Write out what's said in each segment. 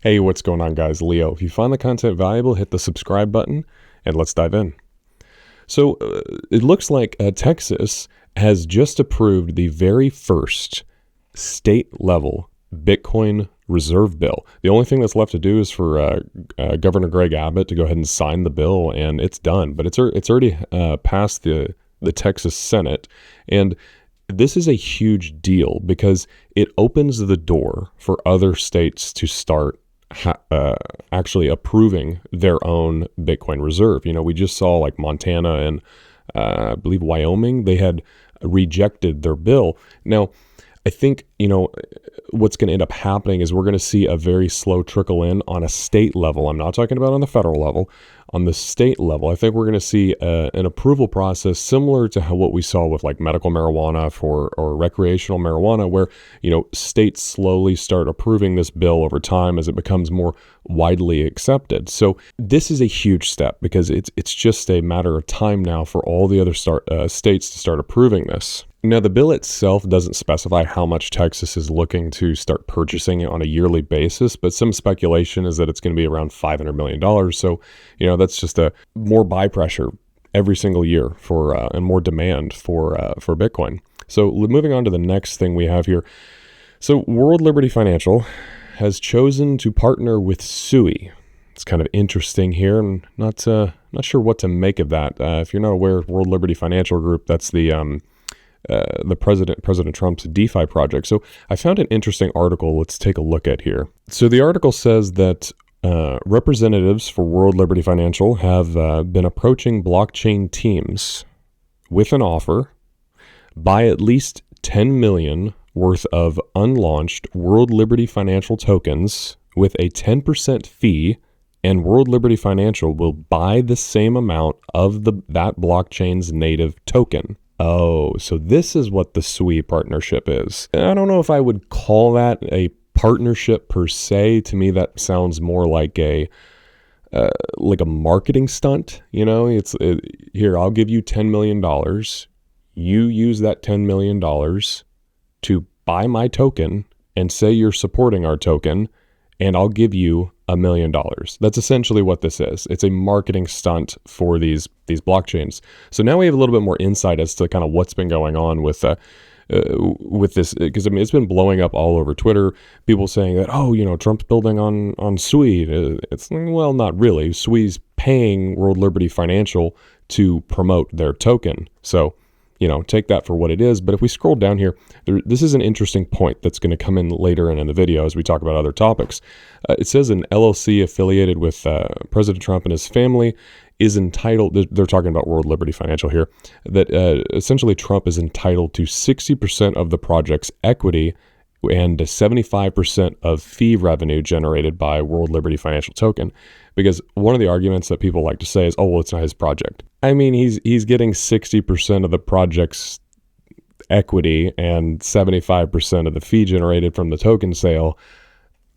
Hey, what's going on, guys? Leo. If you find the content valuable, hit the subscribe button and let's dive in. So it looks like Texas has just approved the very first state-level Bitcoin reserve bill. The only thing that's left to do is for Governor Greg Abbott to go ahead and sign the bill, and it's done. But it's already passed the Texas Senate, and this is a huge deal because it opens the door for other states to start actually approving their own Bitcoin reserve. You know, we just saw like Montana and I believe Wyoming, they had rejected their bill. Now, I think, what's going to end up happening is we're going to see a very slow trickle in on a state level. I'm not talking about on the federal level. On the state level, I think we're going to see an approval process similar to what we saw with like medical marijuana or recreational marijuana, where, states slowly start approving this bill over time as it becomes more widely accepted. So this is a huge step because it's just a matter of time now for all the other states to start approving this. Now, the bill itself doesn't specify how much Texas is looking to start purchasing it on a yearly basis, but some speculation is that it's going to be around $500 million. So, that's just a more buy pressure every single year for and more demand for Bitcoin. So moving on to the next thing we have here. So World Liberty Financial has chosen to partner with SUI. It's kind of interesting here, and not sure what to make of that. If you're not aware of World Liberty Financial Group, that's the President Trump's DeFi project. So I found an interesting article. Let's take a look at here. So the article says that representatives for World Liberty Financial have been approaching blockchain teams with an offer: buy at least 10 million worth of unlaunched World Liberty Financial tokens with a 10% fee, and World Liberty Financial will buy the same amount of that blockchain's native token. Oh, so this is what the SUI partnership is. I don't know if I would call that a partnership per se. To me, that sounds more like a marketing stunt. Here, I'll give you $10 million. You use that $10 million to buy my token and say you're supporting our token, and I'll give you $1 million. That's essentially what this is. It's a marketing stunt for these blockchains. So now we have a little bit more insight as to kind of what's been going on with this, because it's been blowing up all over Twitter. People saying that Trump's building on SUI. It's not really. SUI's paying World Liberty Financial to promote their token. So take that for what it is. But if we scroll down here, this is an interesting point that's going to come in later in the video as we talk about other topics. It says an LLC affiliated with President Trump and his family is entitled, they're talking about World Liberty Financial here, that essentially Trump is entitled to 60% of the project's equity and 75% of fee revenue generated by World Liberty Financial token. Because one of the arguments that people like to say is, it's not his project. I mean, he's getting 60% of the project's equity and 75% of the fee generated from the token sale.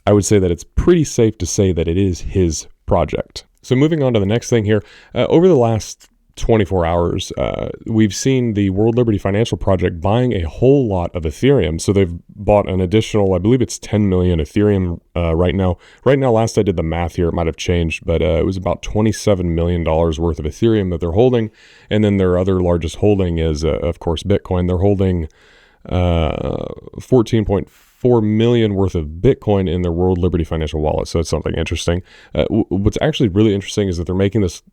I would say that it's pretty safe to say that it is his project. So moving on to the next thing here, over the last 24 hours, we've seen the World Liberty Financial project buying a whole lot of Ethereum. So they've bought an additional, I believe it's 10 million Ethereum right now. Right now, last I did the math here, it might have changed, but it was about $27 million worth of Ethereum that they're holding. And then their other largest holding is, of course, Bitcoin. They're holding 14.4 million worth of Bitcoin in their World Liberty Financial wallet. So it's something interesting. What's actually really interesting is that they're making this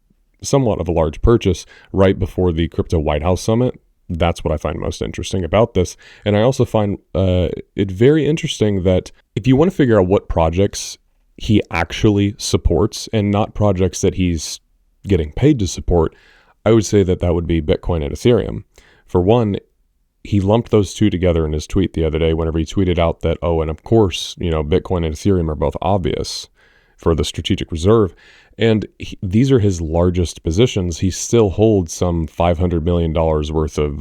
somewhat of a large purchase right before the Crypto White House Summit. That's what I find most interesting about this. And I also find it very interesting that if you want to figure out what projects he actually supports and not projects that he's getting paid to support, I would say that would be Bitcoin and Ethereum. For one, he lumped those two together in his tweet the other day whenever he tweeted out that, and of course, Bitcoin and Ethereum are both obvious for the strategic reserve. And these are his largest positions. He still holds some $500 million worth of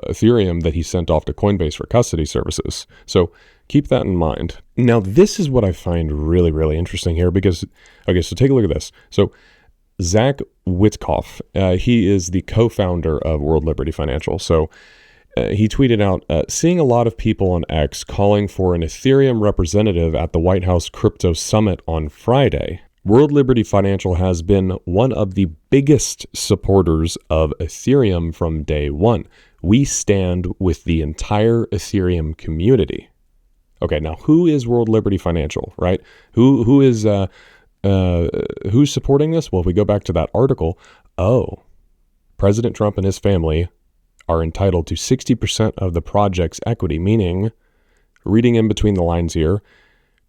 Ethereum that he sent off to Coinbase for custody services. So keep that in mind. Now, this is what I find really, really interesting here because, so take a look at this. So Zach Witkoff, he is the co-founder of World Liberty Financial. So he tweeted out, seeing a lot of people on X calling for an Ethereum representative at the White House Crypto Summit on Friday. World Liberty Financial has been one of the biggest supporters of Ethereum from day one. We stand with the entire Ethereum community. Okay, now who is World Liberty Financial, right? Who's supporting this? Well, if we go back to that article, President Trump and his family are entitled to 60% of the project's equity, meaning, reading in between the lines here,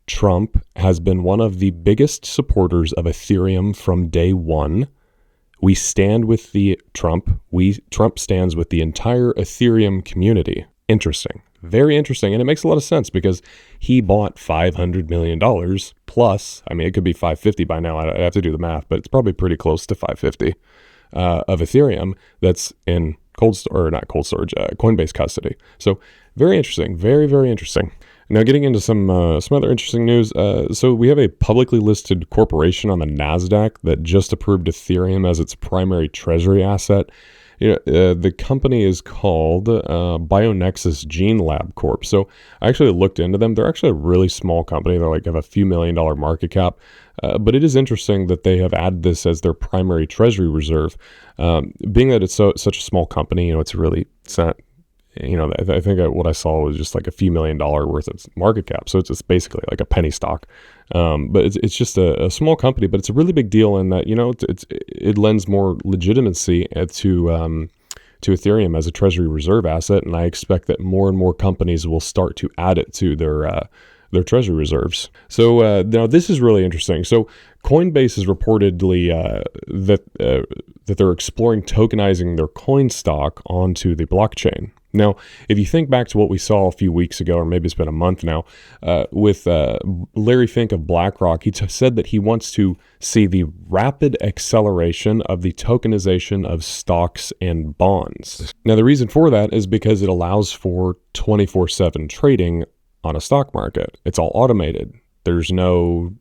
Trump has been one of the biggest supporters of Ethereum from day one. We stand with Trump stands with the entire Ethereum community. Interesting. Very interesting. And it makes a lot of sense because he bought $500 million plus. I mean, it could be 550 by now. I'd have to do the math, but it's probably pretty close to 550 of Ethereum that's in Coinbase custody. So very interesting. Very, very interesting. Now getting into some other interesting news. So we have a publicly listed corporation on the NASDAQ that just approved Ethereum as its primary treasury asset. The company is called Bionexus Gene Lab Corp. So I actually looked into them. They're actually a really small company. They're have a few $1 million market cap. But it is interesting that they have added this as their primary treasury reserve. Being that it's such a small company, it's not, I think what I saw was just like a few $1 million worth of market cap. So it's basically like a penny stock. But it's just a small company, but it's a really big deal in that, it lends more legitimacy to Ethereum as a treasury reserve asset. And I expect that more and more companies will start to add it to their treasury reserves. So now this is really interesting. So Coinbase is reportedly that they're exploring tokenizing their coin stock onto the blockchain. Now, if you think back to what we saw a few weeks ago, or maybe it's been a month now, with Larry Fink of BlackRock, he said that he wants to see the rapid acceleration of the tokenization of stocks and bonds. Now, the reason for that is because it allows for 24/7 trading on a stock market. It's all automated. There's no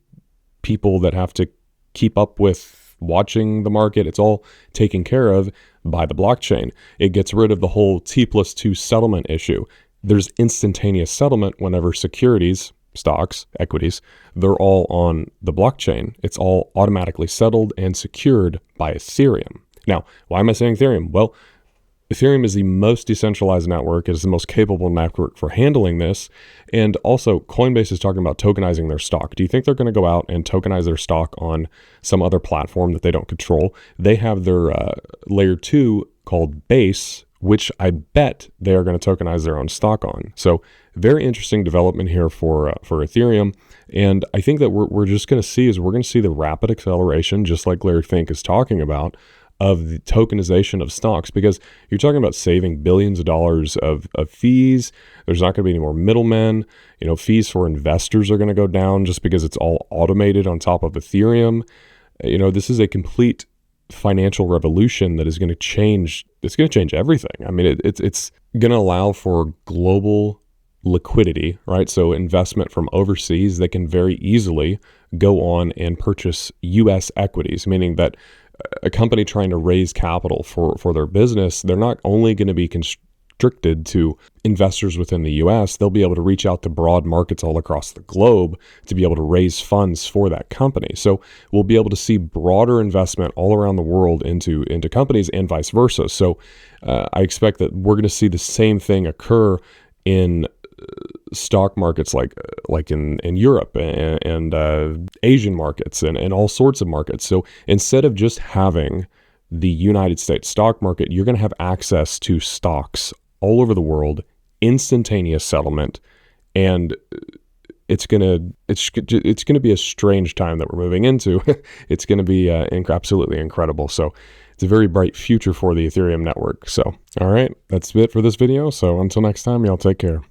people that have to keep up with watching the market. It's all taken care of by the blockchain. It gets rid of the whole T+2 settlement issue. There's instantaneous settlement whenever securities, stocks, equities, they're all on the blockchain. It's all automatically settled and secured by Ethereum. Now, why am I saying Ethereum? Well, Ethereum is the most decentralized network. It is the most capable network for handling this. And also, Coinbase is talking about tokenizing their stock. Do you think they're going to go out and tokenize their stock on some other platform that they don't control? They have their layer 2 called Base, which I bet they are going to tokenize their own stock on. So very interesting development here for Ethereum. And I think that we're just going to see the rapid acceleration, just like Larry Fink is talking about, of the tokenization of stocks, because you're talking about saving billions of dollars of fees. There's not going to be any more middlemen. Fees for investors are going to go down just because it's all automated on top of Ethereum. This is a complete financial revolution that is going to change. It's going to change everything. I mean, it's going to allow for global liquidity, right? So investment from overseas, they can very easily go on and purchase U.S. equities, meaning that a company trying to raise capital for their business, they're not only going to be constricted to investors within the U.S., they'll be able to reach out to broad markets all across the globe to be able to raise funds for that company. So we'll be able to see broader investment all around the world into companies and vice versa. So I expect that we're going to see the same thing occur in stock markets like in Europe and Asian markets and all sorts of markets. So instead of just having the United States stock market, you're going to have access to stocks all over the world, instantaneous settlement, and it's going to be a strange time that we're moving into. It's going to be absolutely incredible. So it's a very bright future for the Ethereum network. So, all right, that's it for this video. So until next time, y'all take care.